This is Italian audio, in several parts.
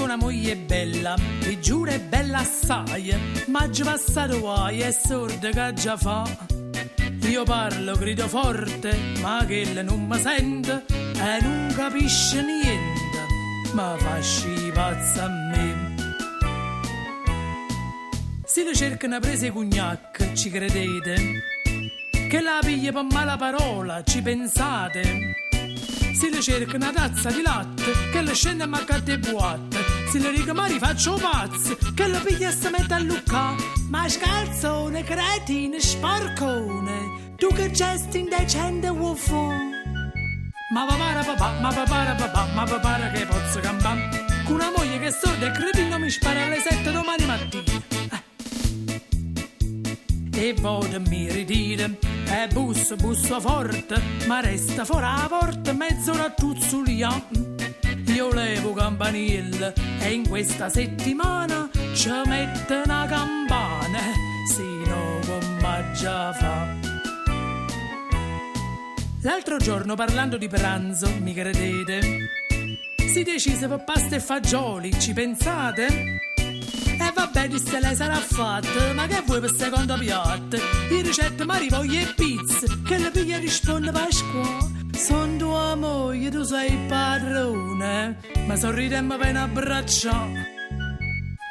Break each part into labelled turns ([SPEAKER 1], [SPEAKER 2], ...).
[SPEAKER 1] una moglie bella, ti giuro è bella assai, ma già passato guai, è sorda che già fa. Io parlo, grido forte, ma che lei non mi sente e non capisce niente, ma fa pazza a me. Se le cercano prese cognac, ci credete? Che la piglia per mala parola, ci pensate? Se le cerca una tazza di latte, che le scende a mancate boatte. Se le riga ma rifaccio pazzi, che la piglia si mette a lucca. Ma scalzone, cretino, sporcone, tu che gesti indecente vuoi fare? Ma papà, papà, ma papà, papà, ma papà che posso campare? Con una moglie che è sorda e cretino mi spara alle 7 domani mattina. E vado mi ritiro, e busso forte, ma resta fuori la porta mezz'ora tuzzulia. Io levo campanile e in questa settimana ci metto una campana, sino come già fa. L'altro giorno parlando di pranzo, mi credete? Si decise per pasta e fagioli, ci pensate? E vabbè, disse lei sarà fatta, ma che vuoi per secondo piatto? Di ricetta mi voglio e pizza, che la piglia risponde Pasqua. Son tua moglie, tu sei il padrone, ma sorride e mi viene a abbracciare.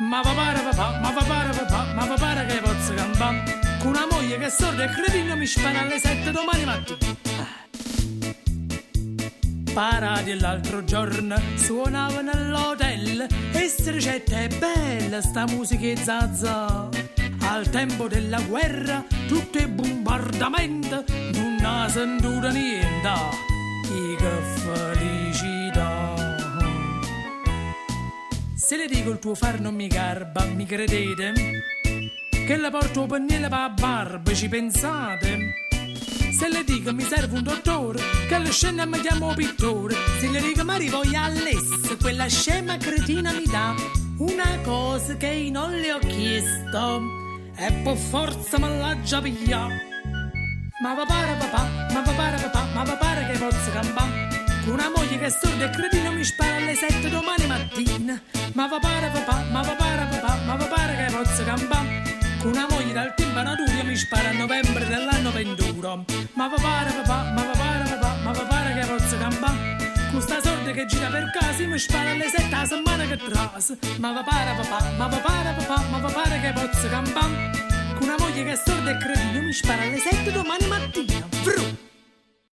[SPEAKER 1] Ma papà, papà, ma papà, papà, ma papà che posso campare? Con una moglie che è sorda e cretino mi spara alle 7 domani mattina. Parati l'altro giorno suonava nell'hotel e sta ricetta è bella, sta musica è zazza. Al tempo della guerra tutto è bombardamento, non ha sentito niente, e che felicità. Se le dico il tuo far non mi garba, mi credete? Che la porto un pennello per la barba, ci pensate? Se le dico mi serve un dottore, che le scena mi chiamo pittore. Se le dico ma rivoglio all'essa, quella scema cretina mi dà una cosa che non le ho chiesto e per forza me l'ha già pigliata. Ma papà, papà, ma papà, papà, ma papà che posso campare? Con una moglie che è sorda e cretina mi spara alle 7 domani mattina. Ma papà, papà, ma papà, papà, ma papà che posso campare? Con una moglie dal timpanaturio mi spara a novembre dell'anno 21. Ma papà, papà, ma papà, papà, ma papà che posso campare? Con sta sorda che gira per casa mi spara alle 7 a settimana che trasa. Ma papà, papà, ma papà, papà, ma papà che posso campare? Con una moglie che è sorda e cretino mi spara alle 7 domani mattina.